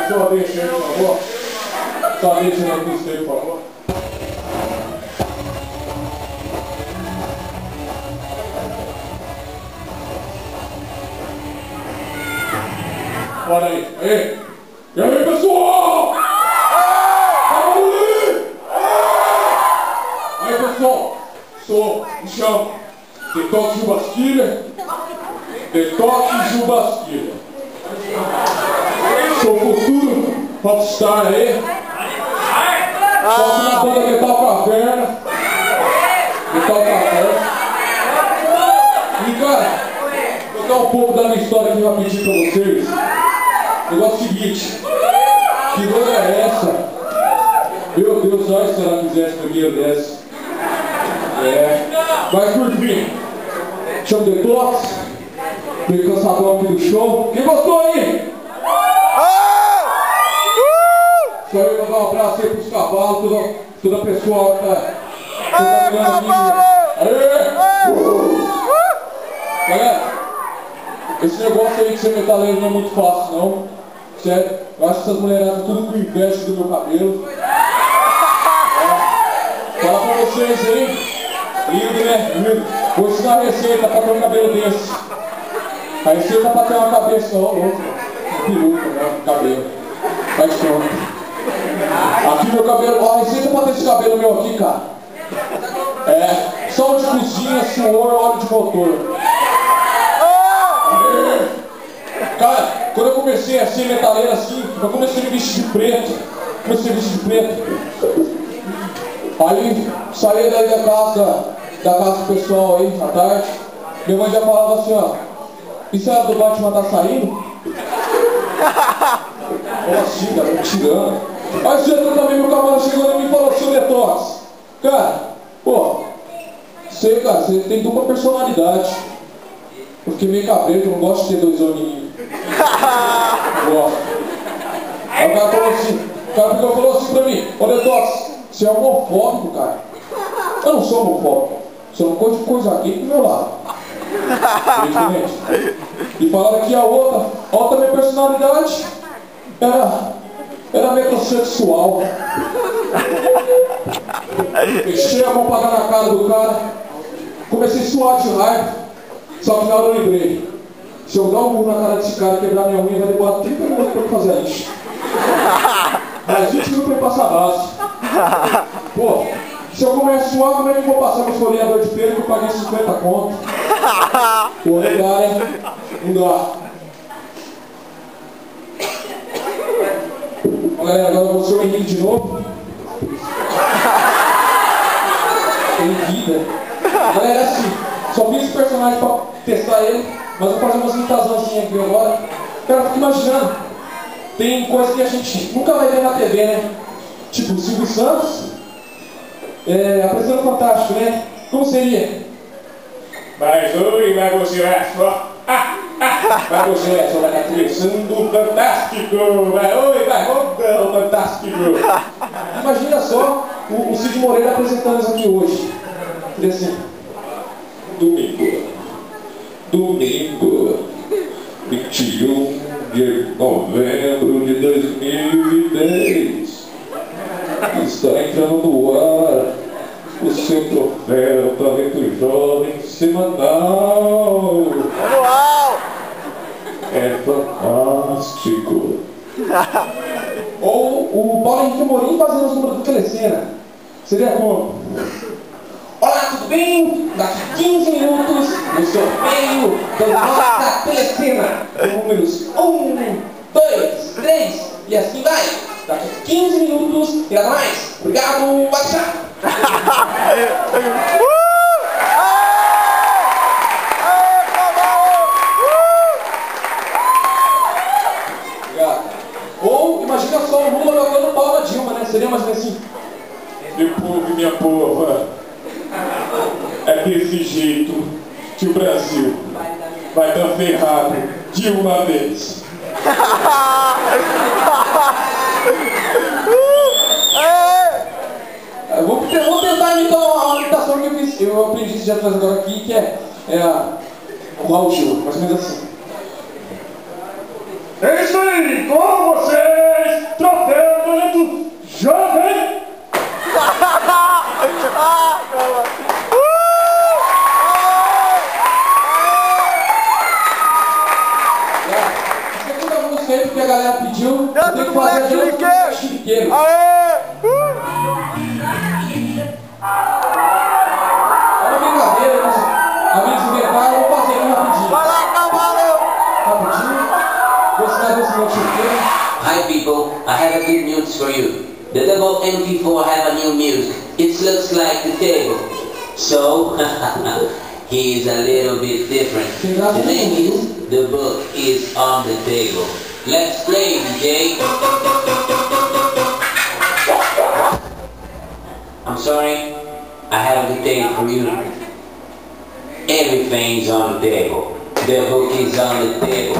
Só deixa aí, por favor. Só deixa aí no esteio, por favor. Olha aí, aí. E aí, pessoal? Aí, pessoal, me chamo Detox Jubasquilha. Detox Jubasquilha. Sou futuro popstar aí. Toco na banda Metal Caverna. Metal Caverna. E, cara, vou contar um pouco da minha história aqui rapidinho pra vocês. O negócio seguinte. Que doida é essa? Meu Deus, olha se ela quisesse primeiro dessa. Mas por fim, chamo Detox, meio cansadão aqui do show. Quem gostou aí? Só eu mandar um abraço aí pros cavalos, toda a pessoa que tá mirando aqui. Galera, esse negócio aí de ser metaleiro não é muito fácil não. Sério, eu acho que essas mulheradas tudo com inveja do meu cabelo. Fala pra vocês aí. Lindo, né? Lindo. Vou ensinar a receita pra ter um cabelo desse. A receita pra ter uma cabeça, ó, outra. Um peruca, né? Cabelo. Faz pronto. Aqui meu cabelo, ó, a receita pra ter esse cabelo meu aqui, cara. Som de cozinha, suor, óleo de motor. Cara, quando eu comecei a ser metaleiro assim, eu comecei a me vestir de preto. Aí, saí daí da casa do pessoal aí, à tarde. Minha mãe já falava assim, ó. E se a do Batman tá saindo? Como assim, cara? Me tirando. Aí esse dia também meu camarada chegou em mim e falou, seu Detox. Cara, pô, você tem dupla personalidade. Eu fiquei meio cabreiro, eu não gosto de ter dois olhinhos. Não gosto. Aí o cara falou assim pra mim, ô Detox, você é homofóbico, cara. Eu não sou homofóbico. Só não gosto de coisa gay pro meu lado. E falaram que a outra minha personalidade era metrosexual. Fechei a mão pra dar na cara do cara. Comecei a suar de raiva. Só que na hora eu lembrei. Se eu dar um murro na cara desse cara e quebrar minha unha, vai demorar 30 minutos pra eu fazer isso. Mas 20 minutos pra eu passar base. Pô, se eu começar a suar, como é que eu vou passar com esfoliador de pelo que eu paguei 50 conto? Pô, legal, hein? Não dá. Galera, agora eu vou ser o Henrique de novo. Tem vida. Galera, assim, só fiz esse personagem pra testar ele, mas eu vou fazer umas imitações aqui agora. Cara, fica imaginando. Tem coisa que a gente nunca vai ver na TV, né? Tipo, o Silvio Santos apresentando Fantástico, né? Como seria? Mas oi, mas você é só. Mas você é só, vai estar começando o Fantástico. Oi, vai rodando o Fantástico. Imagina só o Cid Moreira apresentando isso aqui hoje. Queria assim. Domingo, 21 de novembro de 2010. Está entrando no ar o seu troféu Talento Jovem Semanal. É fantástico. Ou o Paulo Henrique Amorim fazendo os números do Telecena. Seria como? Olá, tudo bem? Daqui 15 minutos no sorteio da nossa Telecena. Números 1, 2, 3 e assim vai. Daqui 15 minutos e nada mais. Obrigado, WhatsApp. Obrigado. Ou imagina só o Lula jogando pau na Dilma, né? Seria mais assim. Meu povo e minha porra. É desse jeito que o Brasil vai estar ferrado de uma vez. Vou tentar imitar uma imitação que eu fiz. eu aprendi esse jeito agora aqui, que é o Raul Gil, mais ou menos assim. É isso aí, com vocês, troféu talento jovem! Segunda música aí, porque a galera pediu, eu tenho que fazer a gente chiliqueiro. É uma brincadeira, mas amigos inventaram, eu vou fazer aqui rapidinho. Vai lá, cavalo! Rapidinho. Vou ensinar você meu chiliqueiro. Hi people, I have a good news for you. The double MP4 have a new music. It looks like the table. So, he is a little bit different. The name is The Book is on the Table. Let's play, DJ. I'm sorry, I have a detail for you. Everything's on the table. The book is on the table.